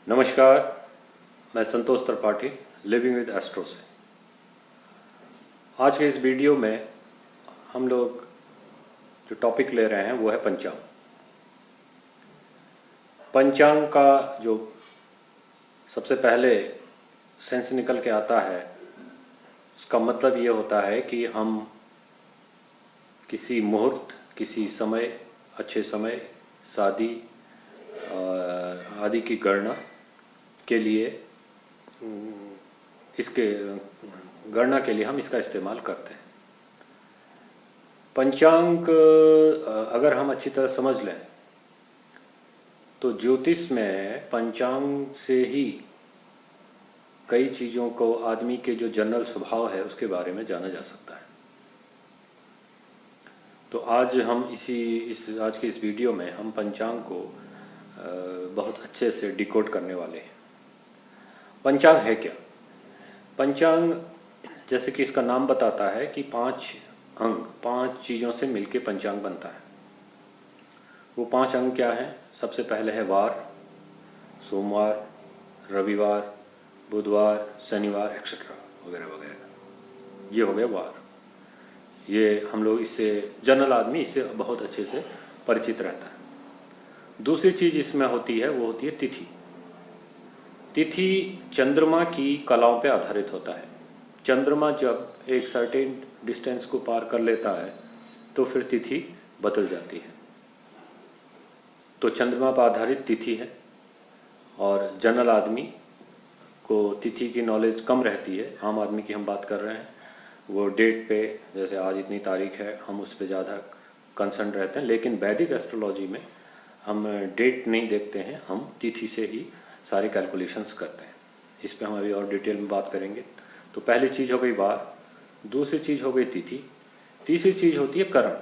नमस्कार, मैं संतोष Tripathi living with astro से। आज के इस वीडियो में हम लोग जो टॉपिक ले रहे हैं वो है पंचांग। पंचांग का जो सबसे पहले सेंस निकल के आता है, उसका मतलब ये होता है कि हम किसी मुहूर्त, किसी समय, अच्छे समय, शादी आदि की गणना के लिए हम इसका इस्तेमाल करते हैं। पंचांग अगर हम अच्छी तरह समझ लें तो ज्योतिष में पंचांग से ही कई चीज़ों को, आदमी के जो जनरल स्वभाव है उसके बारे में जाना जा सकता है। तो आज हम आज के इस वीडियो में हम पंचांग को बहुत अच्छे से डिकोड करने वाले हैं। पंचांग है क्या? पंचांग जैसे कि इसका नाम बताता है कि 5 अंग, 5 चीज़ों से मिलके पंचांग बनता है। वो 5 अंग क्या हैं? सबसे पहले है वार, सोमवार, रविवार, बुधवार, शनिवार एक्सेट्रा वगैरह वगैरह। ये हो गया वार। ये हम लोग इससे, जनरल आदमी इससे बहुत अच्छे से परिचित रहता है। दूसरी चीज़ इसमें होती है वो होती है तिथि। तिथि चंद्रमा की कलाओं पे आधारित होता है। चंद्रमा जब एक सर्टेन डिस्टेंस को पार कर लेता है तो फिर तिथि बदल जाती है। तो चंद्रमा पर आधारित तिथि है और जनरल आदमी को तिथि की नॉलेज कम रहती है। आम आदमी की हम बात कर रहे हैं, वो डेट पे, जैसे आज इतनी तारीख है, हम उस पर ज़्यादा कंसर्न रहते हैं। लेकिन वैदिक एस्ट्रोलॉजी में हम डेट नहीं देखते हैं, हम तिथि से ही सारे कैलकुलेशंस करते हैं। इस पे हम अभी और डिटेल में बात करेंगे। तो पहली चीज़ हो गई वार, दूसरी चीज़ हो गई तिथि, तीसरी चीज़ होती है करण।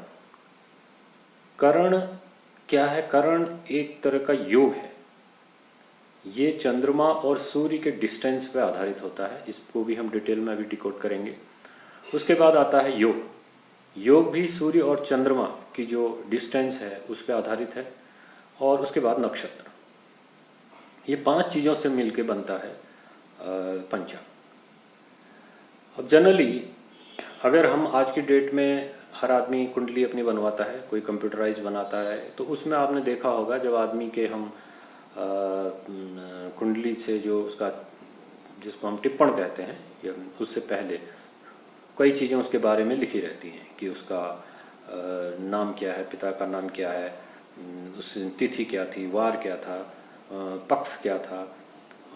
करण क्या है? करण एक तरह का योग है। ये चंद्रमा और सूर्य के डिस्टेंस पे आधारित होता है। इसको भी हम डिटेल में अभी डिकोड करेंगे। उसके बाद आता है योग। योग भी सूर्य और चंद्रमा की जो डिस्टेंस है उस पर आधारित है। और उसके बाद नक्षत्र। ये 5 चीज़ों से मिलके बनता है पंचांग। अब जनरली अगर हम आज की डेट में, हर आदमी कुंडली अपनी बनवाता है, कोई कंप्यूटराइज बनाता है, तो उसमें आपने देखा होगा जब आदमी के हम कुंडली से जो उसका, जिसको हम टिप्पण कहते हैं, या उससे पहले कई चीज़ें उसके बारे में लिखी रहती हैं कि उसका नाम क्या है, पिता का नाम क्या है, उस तिथि क्या थी, वार क्या था, पक्ष क्या था,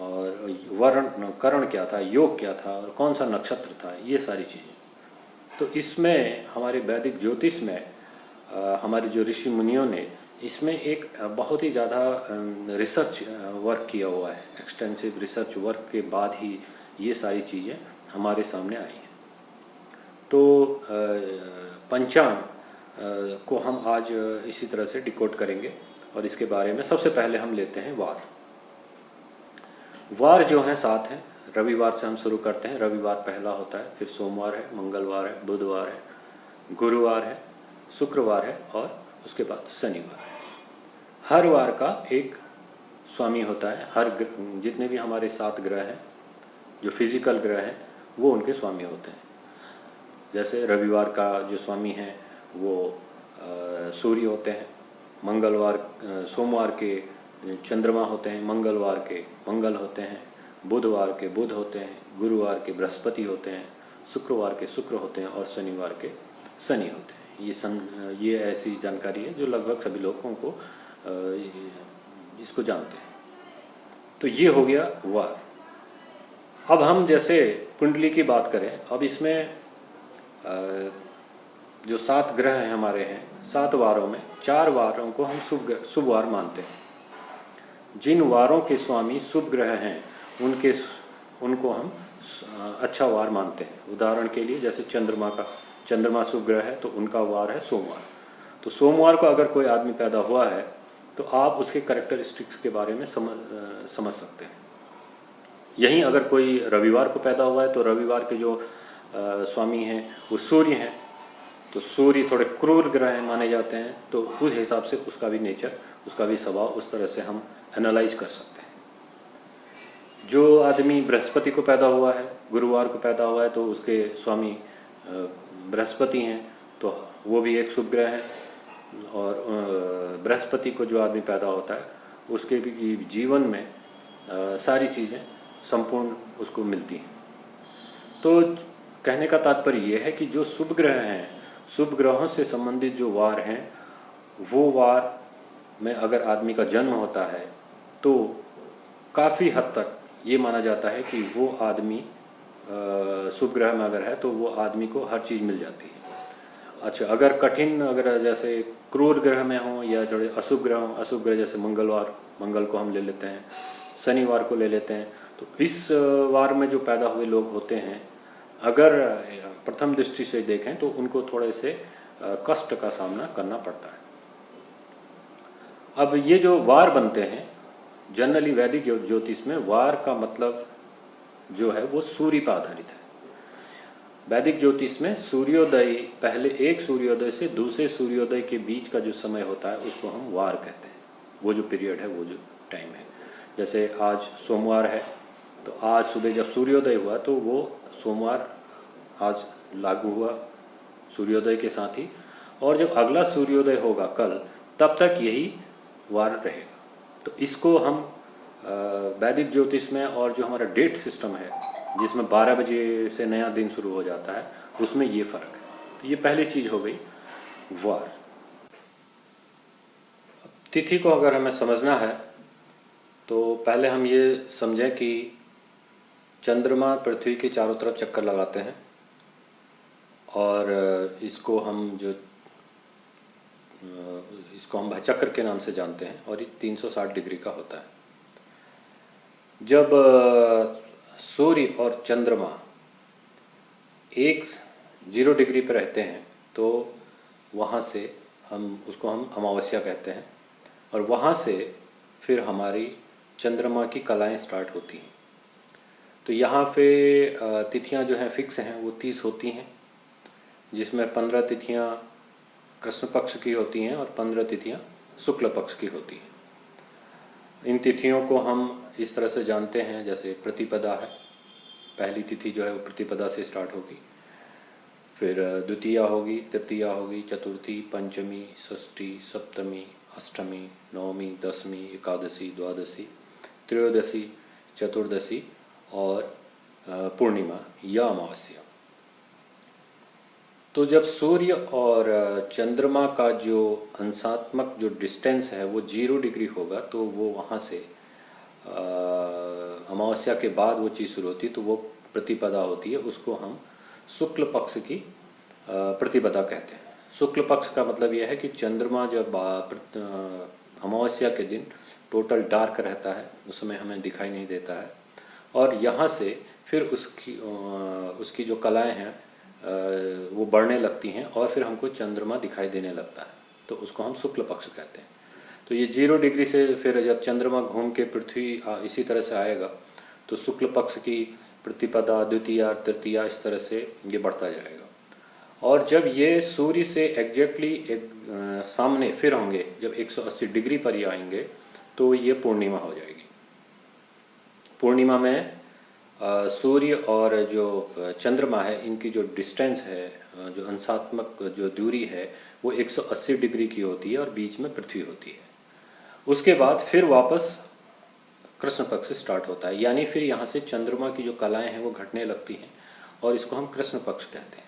और वर्ण करण क्या था, योग क्या था, और कौन सा नक्षत्र था, ये सारी चीज़ें। तो इसमें हमारे वैदिक ज्योतिष में हमारे जो ऋषि मुनियों ने इसमें एक बहुत ही ज़्यादा रिसर्च वर्क किया हुआ है। एक्सटेंसिव रिसर्च वर्क के बाद ही ये सारी चीज़ें हमारे सामने आई हैं। तो पंचांग को हम आज इसी तरह से डिकोड करेंगे और इसके बारे में सबसे पहले हम लेते हैं वार। वार जो है 7 हैं। रविवार से हम शुरू करते हैं। रविवार पहला होता है, फिर सोमवार है, मंगलवार है, बुधवार है, गुरुवार है, शुक्रवार है और उसके बाद शनिवार है। हर वार का एक स्वामी होता है। जितने भी हमारे 7 ग्रह हैं, जो फिजिकल ग्रह हैं, वो उनके स्वामी होते हैं। जैसे रविवार का जो स्वामी है वो सूर्य होते हैं, सोमवार के चंद्रमा होते हैं, मंगलवार के मंगल होते हैं, बुधवार के बुध होते हैं, गुरुवार के बृहस्पति होते हैं, शुक्रवार के शुक्र होते हैं और शनिवार के शनि होते हैं। ये ऐसी जानकारी है जो लगभग सभी लोगों को इसको जानते हैं। तो ये हो गया वार। अब हम जैसे कुंडली की बात करें, अब इसमें जो 7 ग्रह हैं हमारे हैं, 7 वारों में 4 वारों को हम शुभ वार मानते हैं। जिन वारों के स्वामी शुभ ग्रह हैं उनको हम अच्छा वार मानते हैं। उदाहरण के लिए जैसे चंद्रमा शुभ ग्रह है तो उनका वार है सोमवार। तो सोमवार को अगर कोई आदमी पैदा हुआ है तो आप उसके कैरेक्टरिस्टिक्स के बारे में समझ सकते हैं। यहीं अगर कोई रविवार को पैदा हुआ है तो रविवार के जो स्वामी हैं वो सूर्य हैं, तो सूर्य थोड़े क्रूर ग्रह माने जाते हैं। तो उस हिसाब से उसका भी नेचर, उसका भी स्वभाव उस तरह से हम एनालाइज कर सकते हैं। जो आदमी बृहस्पति को पैदा हुआ है, गुरुवार को पैदा हुआ है, तो उसके स्वामी बृहस्पति हैं, तो वो भी एक शुभ ग्रह है। और बृहस्पति को जो आदमी पैदा होता है उसके भी जीवन में सारी चीज़ें संपूर्ण उसको मिलती हैं। तो कहने का तात्पर्य ये है कि जो शुभ ग्रह हैं, शुभ ग्रहों से संबंधित जो वार हैं, वो वार में अगर आदमी का जन्म होता है तो काफ़ी हद तक ये माना जाता है कि वो आदमी शुभ ग्रह में अगर है तो वो आदमी को हर चीज़ मिल जाती है। अच्छा, अगर कठिन, अगर जैसे क्रूर ग्रह में हो या थोड़े अशुभ ग्रह हो, अशुभ ग्रह जैसे मंगल को हम ले लेते हैं, शनिवार को ले लेते हैं, तो इस वार में जो पैदा हुए लोग होते हैं, अगर प्रथम दृष्टि से देखें तो उनको थोड़े से कष्ट का सामना करना पड़ता है। अब ये जो वार बनते हैं, जनरली वैदिक ज्योतिष में वार का मतलब जो है वो सूर्य पर आधारित है। वैदिक ज्योतिष में सूर्योदय, पहले एक सूर्योदय से दूसरे सूर्योदय के बीच का जो समय होता है उसको हम वार कहते हैं। वो जो पीरियड है, वो जो टाइम है, जैसे आज सोमवार है तो आज सुबह जब सूर्योदय हुआ तो वो सोमवार आज लागू हुआ सूर्योदय के साथ ही, और जब अगला सूर्योदय होगा कल, तब तक यही वार रहेगा। तो इसको हम वैदिक ज्योतिष में, और जो हमारा डेट सिस्टम है जिसमें 12 बजे से नया दिन शुरू हो जाता है, उसमें ये फ़र्क है। तो ये पहली चीज़ हो गई वार। तिथि को अगर हमें समझना है तो पहले हम ये समझें कि चंद्रमा पृथ्वी के चारों तरफ चक्कर लगाते हैं, और इसको हम भचक्र के नाम से जानते हैं, और ये 360 डिग्री का होता है। जब सूर्य और चंद्रमा 0 डिग्री पर रहते हैं तो वहाँ से उसको हम अमावस्या कहते हैं, और वहाँ से फिर हमारी चंद्रमा की कलाएं स्टार्ट होती हैं। तो यहाँ पे तिथियाँ जो हैं फिक्स हैं, वो 30 होती हैं, जिसमें 15 तिथियाँ कृष्ण पक्ष की होती हैं और 15 तिथियाँ शुक्ल पक्ष की होती हैं। इन तिथियों को हम इस तरह से जानते हैं, जैसे प्रतिपदा है, पहली तिथि जो है वो प्रतिपदा से स्टार्ट होगी, फिर द्वितीया होगी, तृतीया होगी, चतुर्थी, पंचमी, षष्ठी, सप्तमी, अष्टमी, नवमी, दसवीं, एकादशी, द्वादशी, त्रयोदशी, चतुर्दशी और पूर्णिमा या अमावस्या। तो जब सूर्य और चंद्रमा का जो अंशात्मक जो डिस्टेंस है वो 0 डिग्री होगा, तो वो वहाँ से अमावस्या के बाद वो चीज़ शुरू होती है, तो वो प्रतिपदा होती है। उसको हम शुक्ल पक्ष की प्रतिपदा कहते हैं। शुक्ल पक्ष का मतलब यह है कि चंद्रमा जब अमावस्या के दिन टोटल डार्क रहता है, उस समय हमें दिखाई नहीं देता है, और यहाँ से फिर उसकी जो कलाएं हैं वो बढ़ने लगती हैं, और फिर हमको चंद्रमा दिखाई देने लगता है, तो उसको हम शुक्ल पक्ष कहते हैं। तो ये 0 डिग्री से फिर जब चंद्रमा घूम के पृथ्वी इसी तरह से आएगा, तो शुक्ल पक्ष की प्रतिपदा, द्वितीया, तृतीया, इस तरह से ये बढ़ता जाएगा। और जब ये सूर्य से एग्जैक्टली सामने फिर होंगे, जब 180 डिग्री पर ये आएंगे, तो ये पूर्णिमा हो जाएगी। पूर्णिमा में सूर्य और जो चंद्रमा है, इनकी जो डिस्टेंस है, जो अंशात्मक जो दूरी है, वो 180 डिग्री की होती है, और बीच में पृथ्वी होती है। उसके बाद फिर वापस कृष्ण पक्ष स्टार्ट होता है, यानी फिर यहाँ से चंद्रमा की जो कलाएं हैं वो घटने लगती हैं, और इसको हम कृष्ण पक्ष कहते हैं।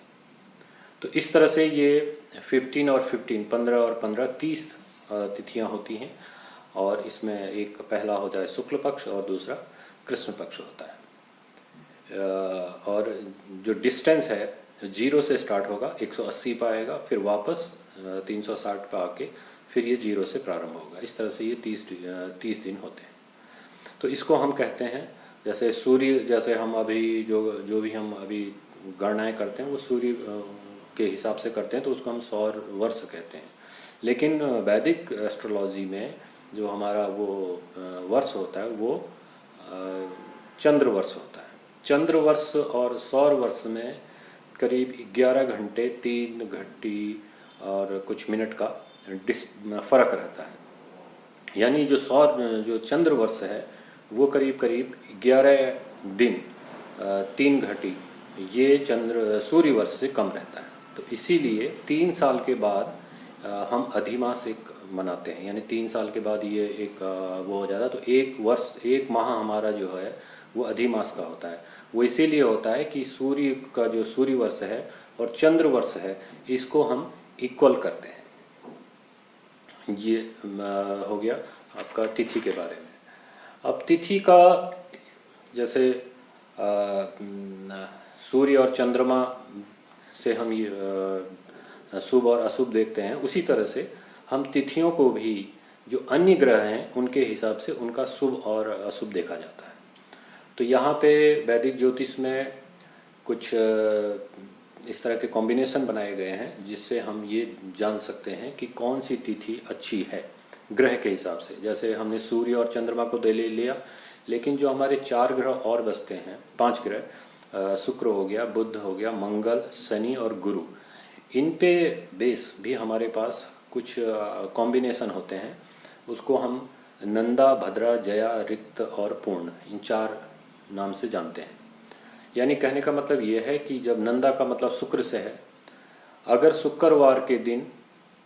तो इस तरह से ये 15 और 15 30 तिथियाँ होती हैं, और इसमें एक पहला हो जाए शुक्ल पक्ष और दूसरा कृष्ण पक्ष होता है। और जो डिस्टेंस है 0 से स्टार्ट होगा, 180 पर आएगा, फिर वापस 360 पर आके फिर ये 0 से प्रारंभ होगा। इस तरह से ये 30 दिन होते हैं। तो इसको हम कहते हैं, जैसे सूर्य, जैसे हम अभी जो भी हम अभी गणनाएं करते हैं वो सूर्य के हिसाब से करते हैं, तो उसको हम सौर वर्ष कहते हैं। लेकिन वैदिक एस्ट्रोलॉजी में जो हमारा वो वर्ष होता है वो चंद्र वर्ष होता है। चंद्र वर्ष और सौर वर्ष में करीब 11 घंटे 3 घंटी और कुछ मिनट का फ़र्क रहता है। यानी जो चंद्र वर्ष है वो करीब करीब 11 दिन 3 घटी ये चंद्र सूर्य वर्ष से कम रहता है। तो इसीलिए 3 साल के बाद हम अधिमासिक मनाते हैं, यानी 3 साल के बाद ये एक वो हो जाता है। तो एक वर्ष, एक माह हमारा जो है वो अधिमास का होता है। वो इसीलिए होता है कि सूर्य का जो सूर्य वर्ष है और चंद्र वर्ष है, इसको हम इक्वल करते हैं। ये हो गया आपका तिथि के बारे में। अब तिथि का जैसे सूर्य और चंद्रमा से हम ये शुभ और अशुभ देखते हैं, उसी तरह से हम तिथियों को भी जो अन्य ग्रह हैं उनके हिसाब से उनका शुभ और अशुभ देखा जाता है। तो यहाँ पे वैदिक ज्योतिष में कुछ इस तरह के कॉम्बिनेशन बनाए गए हैं जिससे हम ये जान सकते हैं कि कौन सी तिथि अच्छी है ग्रह के हिसाब से। जैसे हमने सूर्य और चंद्रमा को ले लिया, लेकिन जो हमारे 4 ग्रह और बचते हैं, 5 ग्रह, शुक्र हो गया, बुध हो गया, मंगल, शनि और गुरु, इन पे बेस भी हमारे पास कुछ कॉम्बिनेशन होते हैं। उसको हम नंदा, भद्रा, जया, रिक्त और पूर्ण, इन 4 नाम से जानते हैं। यानी कहने का मतलब ये है कि जब नंदा का मतलब शुक्र से है, अगर शुक्रवार के दिन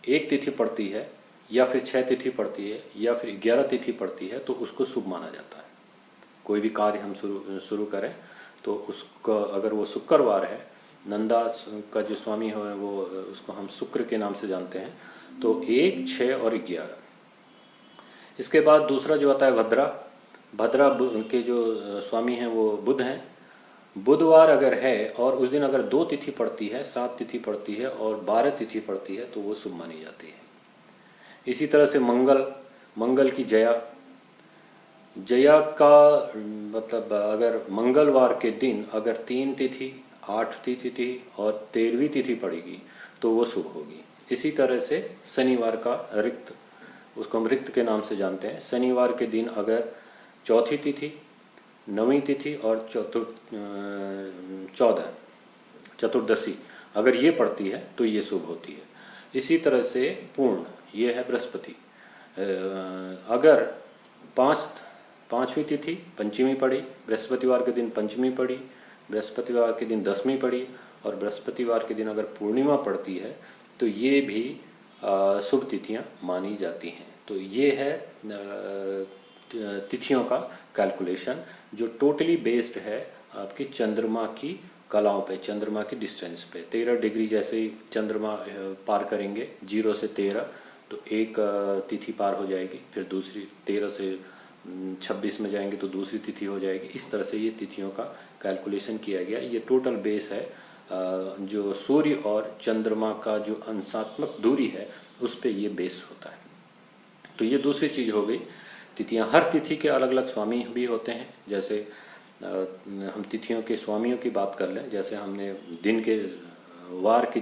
एक तिथि पड़ती है या फिर 6 तिथि पड़ती है या फिर 11 तिथि पड़ती है तो उसको शुभ माना जाता है। कोई भी कार्य हम शुरू करें तो उसका, अगर वो शुक्रवार है, नंदा का जो स्वामी है वो, उसको हम शुक्र के नाम से जानते हैं, तो 1, 6 और 11। इसके बाद दूसरा जो आता है भद्रा। भद्रा के जो स्वामी हैं वो बुध हैं। बुधवार अगर है और उस दिन अगर 2 तिथि पड़ती है, 7 तिथि पड़ती है और 12 तिथि पड़ती है तो वो शुभ मानी जाती है। इसी तरह से मंगल, मंगल की जया, जया का मतलब अगर मंगलवार के दिन अगर 3 तिथि, 8 तिथि और 13वीं तिथि पड़ेगी तो वो शुभ होगी। इसी तरह से शनिवार का रिक्त, उसको हम रिक्त के नाम से जानते हैं। शनिवार के दिन अगर 4थी तिथि, 9वीं तिथि और चतुर्दशी अगर ये पड़ती है तो ये शुभ होती है। इसी तरह से पूर्ण, ये है बृहस्पति। अगर 5वीं तिथि पंचमी पड़ी, बृहस्पतिवार के दिन पंचमी पड़ी, बृहस्पतिवार के दिन 10वीं पड़ी और बृहस्पतिवार के दिन अगर पूर्णिमा पड़ती है तो ये भी शुभ तिथियां मानी जाती हैं। तो ये है तिथियों का कैलकुलेशन जो टोटली बेस्ड है आपकी चंद्रमा की कलाओं पे, चंद्रमा की डिस्टेंस पे। 13 डिग्री जैसे ही चंद्रमा पार करेंगे 0 से 13, तो एक तिथि पार हो जाएगी, फिर दूसरी 13 से 26 में जाएंगे तो दूसरी तिथि हो जाएगी। इस तरह से ये तिथियों का कैलकुलेशन किया गया। ये टोटल बेस है जो सूर्य और चंद्रमा का जो अंशात्मक दूरी है उस पे ये बेस होता है। तो ये दूसरी चीज़ हो गई तिथियां। हर तिथि के अलग अलग स्वामी भी होते हैं। जैसे हम तिथियों के स्वामियों की बात कर लें, जैसे हमने दिन के वार की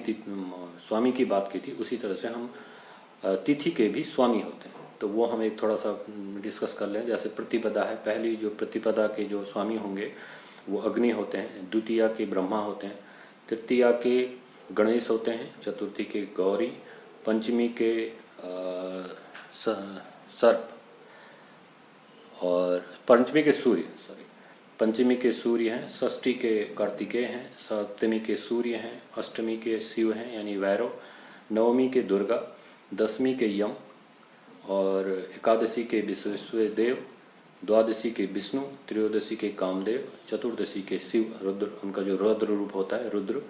स्वामी की बात की थी, उसी तरह से हम तिथि के भी स्वामी होते हैं। तो वो हम एक थोड़ा सा डिस्कस कर लें। जैसे प्रतिपदा है, पहली जो प्रतिपदा के जो स्वामी होंगे वो अग्नि होते हैं, द्वितीया के ब्रह्मा होते हैं, तृतीया के गणेश होते हैं, चतुर्थी के गौरी, पंचमी के सर्प और पंचमी के सूर्य, पंचमी के सूर्य हैं, षष्ठी के कार्तिकेय हैं, सप्तमी के सूर्य हैं, अष्टमी के शिव हैं यानी भैरव, नवमी के दुर्गा, 10वीं के यम और एकादशी के विश्वेदेव, द्वादशी के विष्णु, त्रयोदशी के कामदेव, चतुर्दशी के शिव रुद्र, उनका जो रुद्र रूप होता है रुद्र,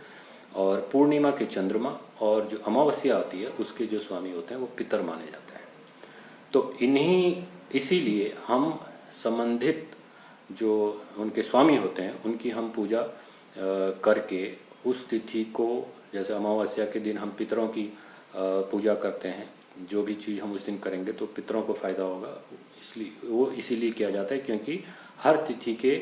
और पूर्णिमा के चंद्रमा, और जो अमावस्या आती है उसके जो स्वामी होते हैं वो पितर माने जाते हैं। तो इसीलिए हम संबंधित जो उनके स्वामी होते हैं उनकी हम पूजा करके उस तिथि को, जैसे अमावस्या के दिन हम पितरों की पूजा करते हैं, जो भी चीज़ हम उस दिन करेंगे तो पितरों को फ़ायदा होगा, इसलिए वो इसीलिए किया जाता है क्योंकि हर तिथि के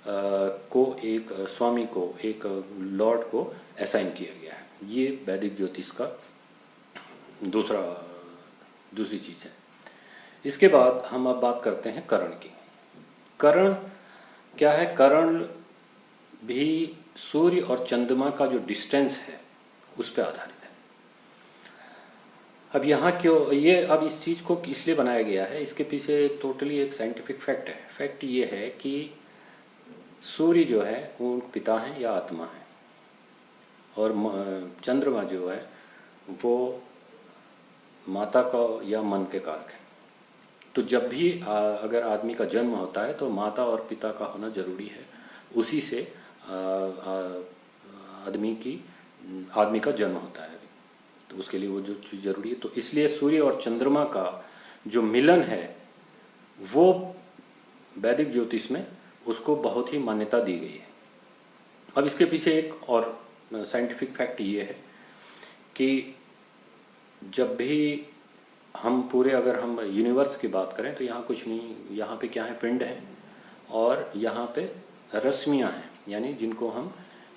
को एक स्वामी को, एक लॉर्ड को असाइन किया गया है। ये वैदिक ज्योतिष का दूसरी चीज़ है। इसके बाद हम अब बात करते हैं करण की। करण क्या है? करण भी सूर्य और चंद्रमा का जो डिस्टेंस है उस पर आधारित है। अब यहाँ क्यों ये अब इस चीज़ को इसलिए बनाया गया है, इसके पीछे एक टोटली एक साइंटिफिक फैक्ट है। फैक्ट ये है कि सूर्य जो है वो पिता है या आत्मा है, और चंद्रमा जो है वो माता का या मन के कारक है। तो जब भी अगर आदमी का जन्म होता है तो माता और पिता का होना जरूरी है, उसी से आदमी का जन्म होता है, तो उसके लिए वो जो चीज़ जरूरी है। तो इसलिए सूर्य और चंद्रमा का जो मिलन है वो वैदिक ज्योतिष में उसको बहुत ही मान्यता दी गई है। अब इसके पीछे एक और साइंटिफिक फैक्ट ये है कि जब भी हम पूरे अगर हम यूनिवर्स की बात करें तो यहाँ कुछ नहीं, यहाँ पे क्या है, पिंड है और यहाँ पे रश्मियाँ हैं, यानी जिनको हम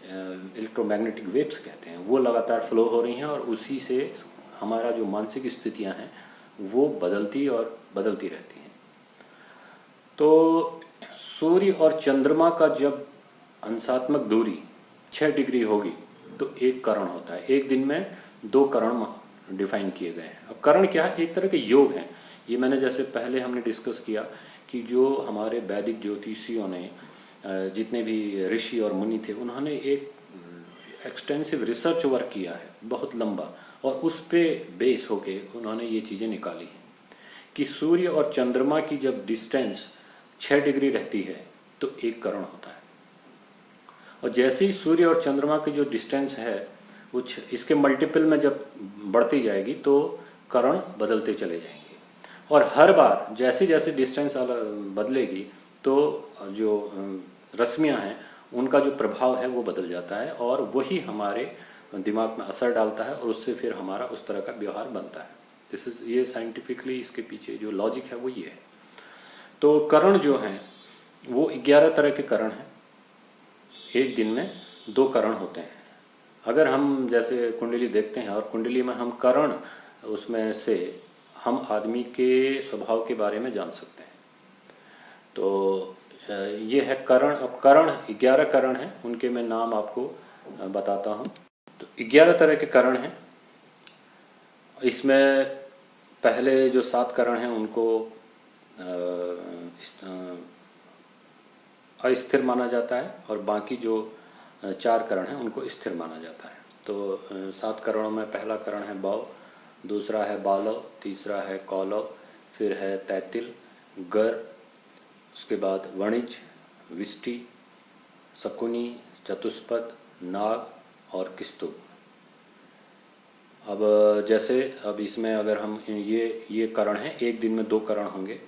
इलेक्ट्रोमैग्नेटिक वेव्स कहते हैं, वो लगातार फ्लो हो रही हैं और उसी से हमारा जो मानसिक स्थितियाँ हैं वो बदलती और बदलती रहती हैं। तो सूर्य और चंद्रमा का जब अंशात्मक दूरी 6 डिग्री होगी तो एक करण होता है। एक दिन में 2 करण डिफाइन किए गए हैं। अब करण क्या है? एक तरह के योग हैं। ये मैंने जैसे पहले हमने डिस्कस किया कि जो हमारे वैदिक ज्योतिषियों ने जितने भी ऋषि और मुनि थे उन्होंने एक एक्सटेंसिव रिसर्च वर्क किया है बहुत लंबा, और उस पे बेस होके उन्होंने ये चीज़ें निकाली हैं कि सूर्य और चंद्रमा की जब डिस्टेंस 6 डिग्री रहती है तो एक करण होता है, और जैसे ही सूर्य और चंद्रमा की जो डिस्टेंस है कुछ इसके मल्टीपल में जब बढ़ती जाएगी तो करण बदलते चले जाएंगे, और हर बार जैसे जैसे डिस्टेंस बदलेगी तो जो रश्मियाँ हैं उनका जो प्रभाव है वो बदल जाता है, और वही हमारे दिमाग में असर डालता है और उससे फिर हमारा उस तरह का व्यवहार बनता है। ये साइंटिफिकली इसके पीछे जो लॉजिक है वो ये है। तो करण जो हैं वो 11 तरह के करण हैं। एक दिन में 2 करण होते हैं। अगर हम जैसे कुंडली देखते हैं और कुंडली में हम करण उसमें से हम आदमी के स्वभाव के बारे में जान सकते हैं। तो ये है करण। अब करण 11 करण हैं, उनके मैं नाम आपको बताता हूँ। तो 11 तरह के करण हैं। इसमें पहले जो 7 करण हैं उनको अस्थिर माना जाता है, और बाकी जो 4 करण हैं उनको स्थिर माना जाता है। तो 7 करणों में पहला करण है बौ, दूसरा है बालव, तीसरा है कौलव, फिर है तैतिल, गर, उसके बाद वणिज, विष्टि, शकुनी, चतुष्पद, नाग और किस्तुब। अब जैसे अब इसमें अगर हम ये करण हैं, एक दिन में 2 करण होंगे।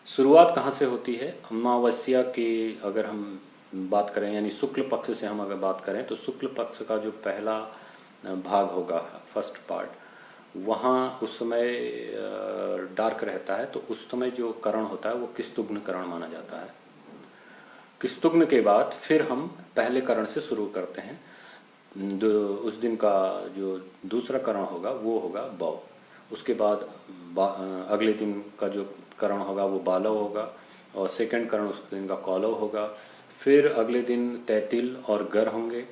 शुरुआत कहाँ से होती है? अमावस्या की अगर हम बात करें, यानी शुक्ल पक्ष से हम अगर बात करें तो शुक्ल पक्ष का जो पहला भाग होगा, फर्स्ट पार्ट, वहाँ उस समय डार्क रहता है, तो उस समय जो करण होता है वो किस्तुग्न करण माना जाता है। किस्तुग्न के बाद फिर हम पहले करण से शुरू करते हैं। उस दिन का जो दूसरा करण होगा वो होगा बौ। उसके बाद अगले दिन का जो करण होगा वो बालव होगा, और सेकंड करण उस दिन का कौलव होगा। फिर अगले दिन तैतिल और गर होंगे,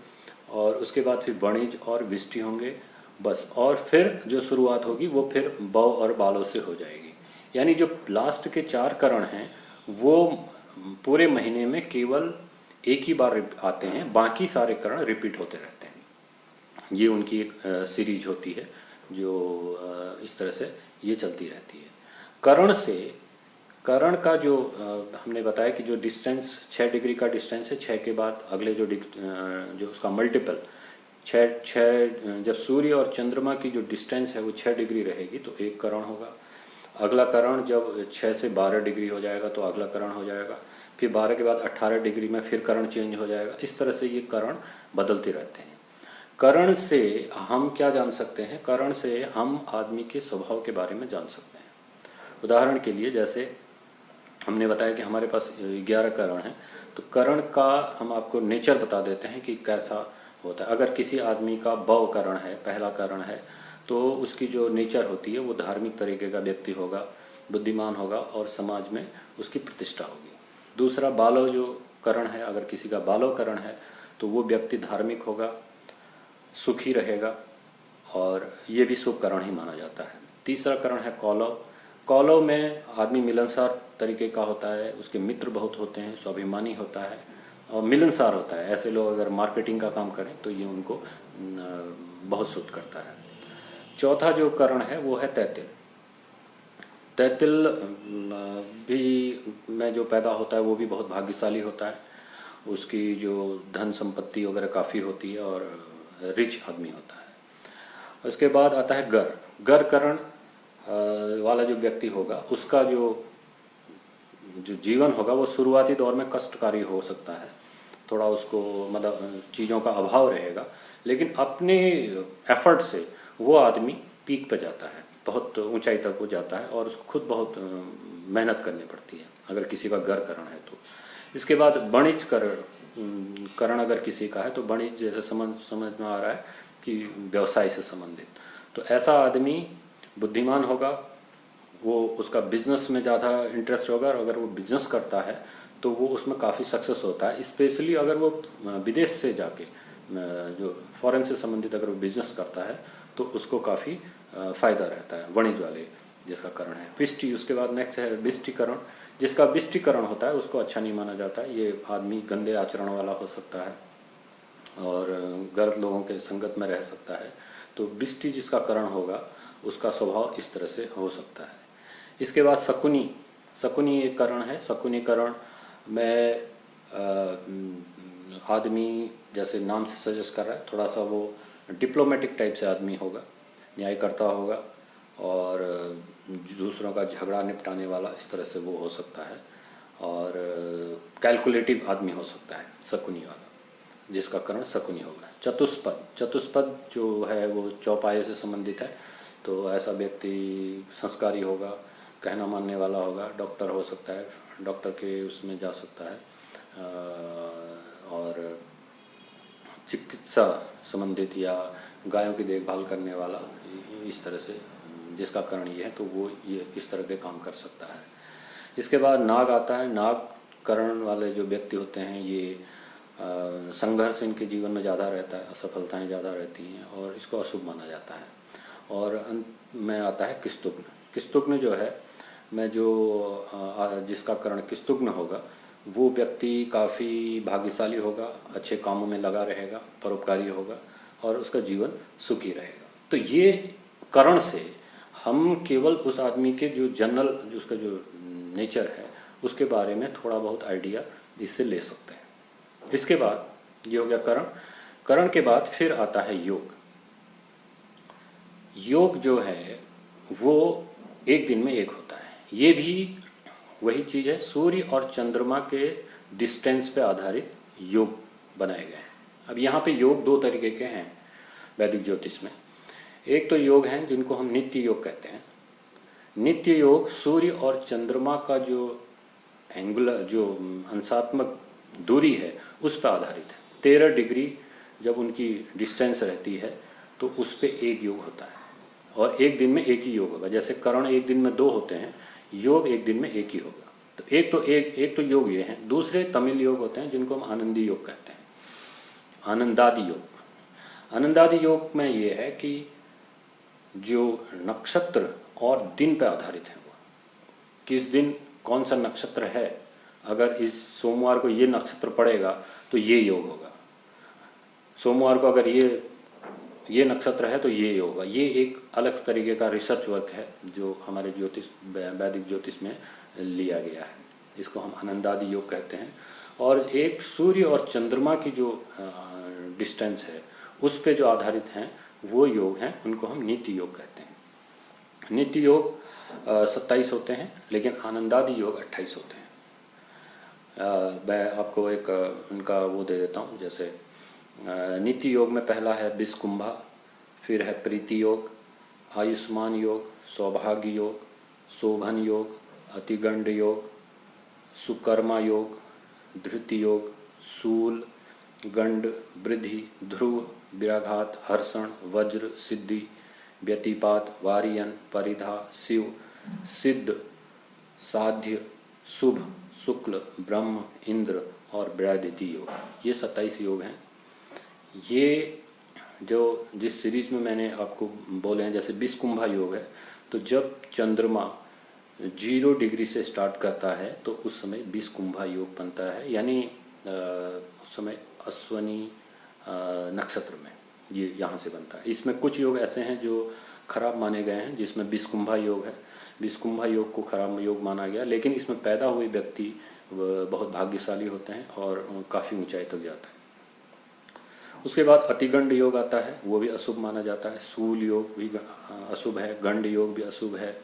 और उसके बाद फिर वणिज और विष्टि होंगे, बस। और फिर जो शुरुआत होगी वो फिर बौ और बालव से हो जाएगी। यानी जो लास्ट के 4 करण हैं वो पूरे महीने में केवल एक ही बार आते हैं, बाकी सारे करण रिपीट होते रहते हैं। ये उनकी एक सीरीज होती है जो इस तरह से ये चलती रहती है। करण का जो हमने बताया कि जो डिस्टेंस 6 डिग्री का डिस्टेंस है, 6 के बाद अगले जो उसका मल्टीपल 6 जब सूर्य और चंद्रमा की जो डिस्टेंस है वो 6 डिग्री रहेगी तो एक करण होगा। अगला करण जब 6 से 12 डिग्री हो जाएगा तो अगला करण हो जाएगा। फिर 12 के बाद 18 डिग्री में फिर करण चेंज हो जाएगा। इस तरह से ये करण बदलते रहते हैं। करण से हम क्या जान सकते हैं? करण से हम आदमी के स्वभाव के बारे में जान सकते हैं। उदाहरण के लिए जैसे हमने बताया कि हमारे पास 11 करण हैं, तो करण का हम आपको नेचर बता देते हैं कि कैसा होता है। अगर किसी आदमी का बौ करण है, पहला करण है, तो उसकी जो नेचर होती है वो धार्मिक तरीके का व्यक्ति होगा, बुद्धिमान होगा और समाज में उसकी प्रतिष्ठा होगी। दूसरा बालव जो करण है, अगर किसी का बालव करण है तो वो व्यक्ति धार्मिक होगा, सुखी रहेगा, और ये भी शुभ करण ही माना जाता है। तीसरा करण है कौलव। कौलव में आदमी मिलनसार तरीके का होता है, उसके मित्र बहुत होते हैं, स्वाभिमानी होता है और मिलनसार होता है। ऐसे लोग अगर मार्केटिंग का काम करें तो ये उनको बहुत सूट करता है। चौथा जो करण है वो है तैतिल। तैतिल भी में जो पैदा होता है वो भी बहुत भाग्यशाली होता है, उसकी जो धन संपत्ति वगैरह काफ़ी होती है और रिच आदमी होता है। उसके बाद आता है गर। गर करण वाला जो व्यक्ति होगा उसका जो जीवन होगा वो शुरुआती दौर में कष्टकारी हो सकता है, थोड़ा उसको मतलब चीज़ों का अभाव रहेगा, लेकिन अपने एफर्ट से वो आदमी पीक पे जाता है, बहुत ऊंचाई तक वो जाता है और उसको खुद बहुत मेहनत करनी पड़ती है अगर किसी का गर करण है तो। इसके बाद वणिज करण अगर किसी का है तो वणिज जैसे समझ में आ रहा है कि व्यवसाय से संबंधित, तो ऐसा आदमी बुद्धिमान होगा, वो उसका बिजनेस में ज़्यादा इंटरेस्ट होगा और अगर वो बिजनेस करता है तो वो उसमें काफ़ी सक्सेस होता है। स्पेशली अगर वो विदेश से जाके जो फॉरेन से संबंधित अगर वो बिजनेस करता है तो उसको काफ़ी फ़ायदा रहता है, वणिज वाले जिसका करण है। विष्टि, उसके बाद नेक्स्ट है विष्टिकरण। जिसका विष्टिकरण होता है उसको अच्छा नहीं माना जाता है, ये आदमी गंदे आचरण वाला हो सकता है और गलत लोगों के संगत में रह सकता है। तो विष्टि जिसका करण होगा उसका स्वभाव इस तरह से हो सकता है। इसके बाद शकुनी। शकुनी एक करण है। शकुनी करण में आदमी जैसे नाम से सजेस्ट कर रहा है, थोड़ा सा वो डिप्लोमेटिक टाइप से आदमी होगा, न्यायकर्ता होगा और दूसरों का झगड़ा निपटाने वाला, इस तरह से वो हो सकता है और कैलकुलेटिव आदमी हो सकता है शकुनी वाला, जिसका करण शकुनी होगा। चतुष्पद। चतुष्पद जो है वो चौपाए से संबंधित है, तो ऐसा व्यक्ति संस्कारी होगा, कहना मानने वाला होगा, डॉक्टर हो सकता है, डॉक्टर के उसमें जा सकता है और चिकित्सा संबंधित या गायों की देखभाल करने वाला, इस तरह से जिसका करण ये है तो वो ये इस तरह के काम कर सकता है। इसके बाद नाग आता है। नाग करण वाले जो व्यक्ति होते हैं ये संघर्ष इनके जीवन में ज़्यादा रहता है, असफलताएं ज़्यादा रहती हैं और इसको अशुभ माना जाता है। और अंत में आता है किस्तुग्न। किस्तुग्न जो है मैं जो जिसका करण किस्तुग्न होगा वो व्यक्ति काफ़ी भाग्यशाली होगा, अच्छे कामों में लगा रहेगा, परोपकारी होगा और उसका जीवन सुखी रहेगा। तो ये करण से हम केवल उस आदमी के जो जनरल जो उसका जो नेचर है उसके बारे में थोड़ा बहुत आइडिया इससे ले सकते हैं। इसके बाद ये हो गया करण। करण के बाद फिर आता है योग। योग जो है वो एक दिन में एक होता है। ये भी वही चीज़ है, सूर्य और चंद्रमा के डिस्टेंस पे आधारित योग बनाए गए हैं। अब यहाँ पे योग दो तरीके के हैं वैदिक ज्योतिष में। एक तो योग हैं जिनको हम नित्य योग कहते हैं। नित्य योग सूर्य और चंद्रमा का जो एंगुलर जो अंशात्मक दूरी है उस पर आधारित है। 13 डिग्री जब उनकी डिस्टेंस रहती है तो उस पर एक योग होता है और एक दिन में एक ही योग होगा। जैसे करण एक दिन में 2 होते हैं, योग एक दिन में एक ही होगा। तो एक तो योग ये हैं। दूसरे तमिल योग होते हैं जिनको हम आनंदी योग कहते हैं, आनंदादि योग। आनंदादि योग में ये है कि जो नक्षत्र और दिन पर आधारित है, वो किस दिन कौन सा नक्षत्र है, अगर इस सोमवार को ये नक्षत्र पड़ेगा तो ये योग होगा, सोमवार को अगर ये नक्षत्र है तो ये योग होगा। ये एक अलग तरीके का रिसर्च वर्क है जो हमारे वैदिक ज्योतिष में लिया गया है, इसको हम आनंदादि योग कहते हैं। और एक सूर्य और चंद्रमा की जो डिस्टेंस है उस पे जो आधारित हैं वो योग हैं, उनको हम नित्य योग कहते हैं। नित्य योग 27 होते हैं लेकिन आनंदादि योग 28 होते हैं। मैं आपको एक उनका वो दे देता हूँ। जैसे नित्य योग में पहला है बिस्कुंभा, फिर है प्रीति योग, आयुष्मान योग, सौभाग्य योग, शोभन योग, अतिगंड योग, सुकर्मा योग, धृति योग, शूल, गंड, वृद्धि, ध्रुव, विराघात, हर्षण, वज्र, सिद्धि, व्यतिपात, वारियन, परिधा, शिव, सिद्ध, साध्य, शुभ, शुक्ल, ब्रह्म, इंद्र और वैदिति योग। ये 27 योग हैं। ये जो जिस सीरीज में मैंने आपको बोले हैं, जैसे 20 कुंभा योग है, तो जब चंद्रमा 0 डिग्री से स्टार्ट करता है तो उस समय 20 कुंभा योग बनता है, यानी उस समय अश्वनी नक्षत्र में ये यहाँ से बनता है। इसमें कुछ योग ऐसे हैं जो खराब माने गए हैं, जिसमें 20 कुंभा योग है। 20 कुंभा योग को खराब योग माना गया, लेकिन इसमें पैदा हुए व्यक्ति बहुत भाग्यशाली होते हैं और काफ़ी ऊंचाई तक जाता है। उसके बाद अतिगंड योग आता है, वो भी अशुभ माना जाता है। सूल योग भी अशुभ है, गंड योग भी अशुभ है,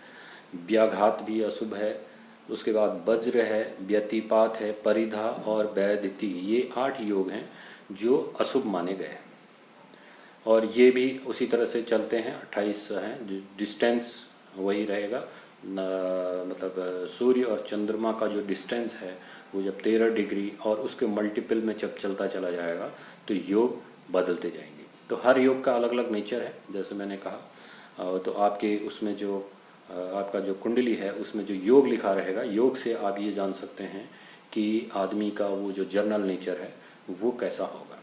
व्याघात भी अशुभ है। उसके बाद वज्र है, व्यतिपात है, परिधा और वैदिति, ये 8 योग हैं जो अशुभ माने गए हैं। और ये भी उसी तरह से चलते हैं, 28 हैं, डिस्टेंस वही रहेगा। मतलब सूर्य और चंद्रमा का जो डिस्टेंस है वो जब 13 डिग्री और उसके मल्टीपल में जब चलता चला जाएगा तो योग बदलते जाएंगे। तो हर योग का अलग अलग नेचर है, जैसे मैंने कहा। तो आपके उसमें जो आपका जो कुंडली है उसमें जो योग लिखा रहेगा, योग से आप ये जान सकते हैं कि आदमी का वो जो जर्नल नेचर है वो कैसा होगा।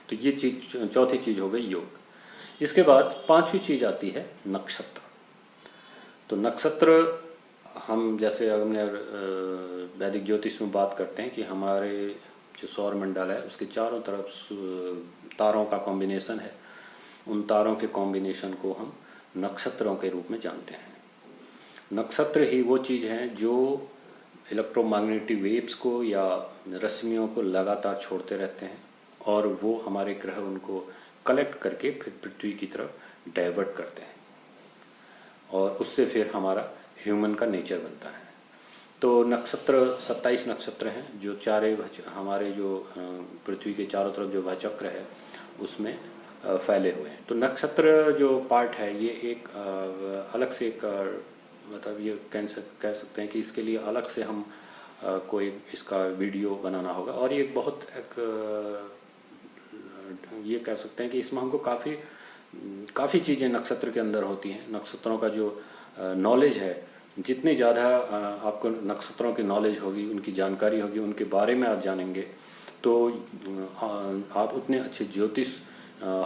तो ये चीज़, चौथी चीज़ हो गई योग। इसके बाद 5वीं चीज़ आती है नक्षत्र। तो नक्षत्र हम जैसे हमने वैदिक ज्योतिष में बात करते हैं कि हमारे जो सौर मंडल है उसके चारों तरफ तारों का कॉम्बिनेशन है, उन तारों के कॉम्बिनेशन को हम नक्षत्रों के रूप में जानते हैं। नक्षत्र ही वो चीज़ हैं जो इलेक्ट्रोमैग्नेटिक वेव्स को या रश्मियों को लगातार छोड़ते रहते हैं और वो हमारे ग्रह उनको कलेक्ट करके फिर पृथ्वी की तरफ डाइवर्ट करते हैं और उससे फिर हमारा ह्यूमन का नेचर बनता है। तो नक्षत्र 27 नक्षत्र हैं जो हमारे जो पृथ्वी के चारों तरफ जो वहचक्र है उसमें फैले हुए हैं। तो नक्षत्र जो पार्ट है ये एक अलग से एक मतलब ये कह सकते हैं कि इसके लिए अलग से हम कोई इसका वीडियो बनाना होगा। और ये बहुत ये कह सकते हैं कि इसमें हमको काफ़ी चीज़ें नक्षत्र के अंदर होती हैं। नक्षत्रों का जो नॉलेज है, जितनी ज़्यादा आपको नक्षत्रों की नॉलेज होगी, उनकी जानकारी होगी, उनके बारे में आप जानेंगे तो आप उतने अच्छे ज्योतिष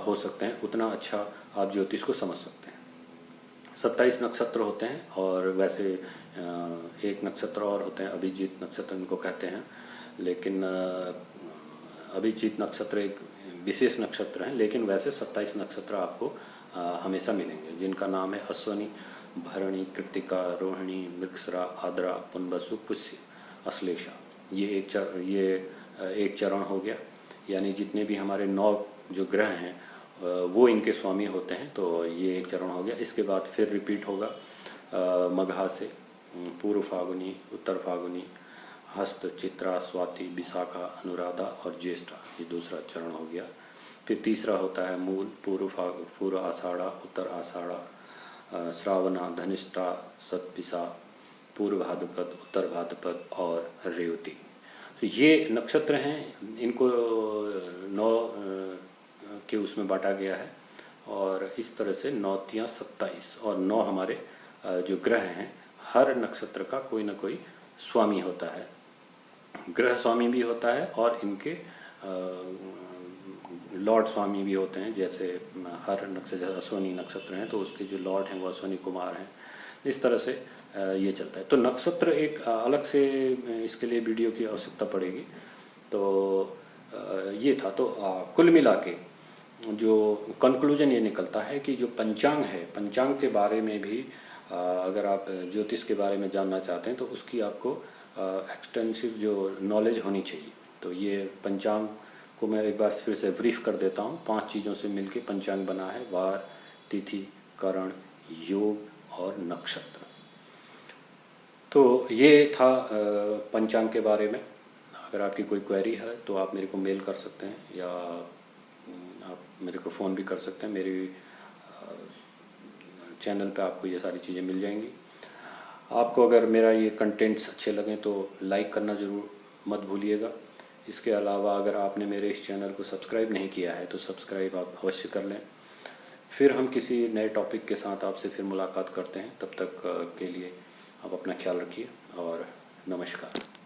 हो सकते हैं, उतना अच्छा आप ज्योतिष को समझ सकते हैं। 27 नक्षत्र होते हैं और वैसे एक नक्षत्र और होते हैं, अभिजीत नक्षत्र इनको कहते हैं। लेकिन अभिजीत नक्षत्र एक विशेष नक्षत्र हैं, लेकिन वैसे 27 नक्षत्र आपको हमेशा मिलेंगे, जिनका नाम है अश्वनी, भरणी, कृतिका, रोहिणी, मृगशिरा, आद्रा, पुनबसु, पुष्य, अश्लेषा। ये एक चरण हो गया, यानी जितने भी हमारे 9 जो ग्रह हैं वो इनके स्वामी होते हैं। तो ये एक चरण हो गया। इसके बाद फिर रिपीट होगा मघा से, पूर्व फागुनी, उत्तर फागुनी, हस्त, चित्रा, स्वाति, विशाखा, अनुराधा और ज्येष्ठा, ये दूसरा चरण हो गया। फिर तीसरा होता है मूल, पूर्व आषाढ़ा, उत्तर आषाढ़ा, श्रावणा, धनिष्ठा, सतपिसा, पूर्व भाद्रपद, उत्तर भाद्रपद और रेवती। तो ये नक्षत्र हैं, इनको 9 के उसमें बांटा गया है और इस तरह से 9 तियां 27 और 9 हमारे जो ग्रह हैं, हर नक्षत्र का कोई ना कोई स्वामी होता है, ग्रह स्वामी भी होता है और इनके लॉर्ड स्वामी भी होते हैं। जैसे हर नक्षत्र, अश्वनी नक्षत्र हैं तो उसके जो लॉर्ड हैं वो अश्वनी कुमार हैं। इस तरह से ये चलता है। तो नक्षत्र एक अलग से इसके लिए वीडियो की आवश्यकता पड़ेगी। तो ये था। तो कुल मिला के जो कंक्लूजन ये निकलता है कि जो पंचांग है, पंचांग के बारे में भी अगर आप ज्योतिष के बारे में जानना चाहते हैं तो उसकी आपको एक्सटेंसिव जो नॉलेज होनी चाहिए। तो ये पंचांग को मैं एक बार फिर से ब्रीफ कर देता हूँ। 5 चीज़ों से मिलके पंचांग बना है: वार, तिथि, करण, योग और नक्षत्र। तो ये था पंचांग के बारे में। अगर आपकी कोई क्वेरी है तो आप मेरे को मेल कर सकते हैं या आप मेरे को फ़ोन भी कर सकते हैं। मेरी चैनल पे आपको ये सारी चीज़ें मिल जाएंगी। आपको अगर मेरा ये कंटेंट्स अच्छे लगें तो लाइक करना ज़रूर मत भूलिएगा। इसके अलावा अगर आपने मेरे इस चैनल को सब्सक्राइब नहीं किया है तो सब्सक्राइब आप अवश्य कर लें। फिर हम किसी नए टॉपिक के साथ आपसे फिर मुलाकात करते हैं। तब तक के लिए आप अपना ख्याल रखिए और नमस्कार।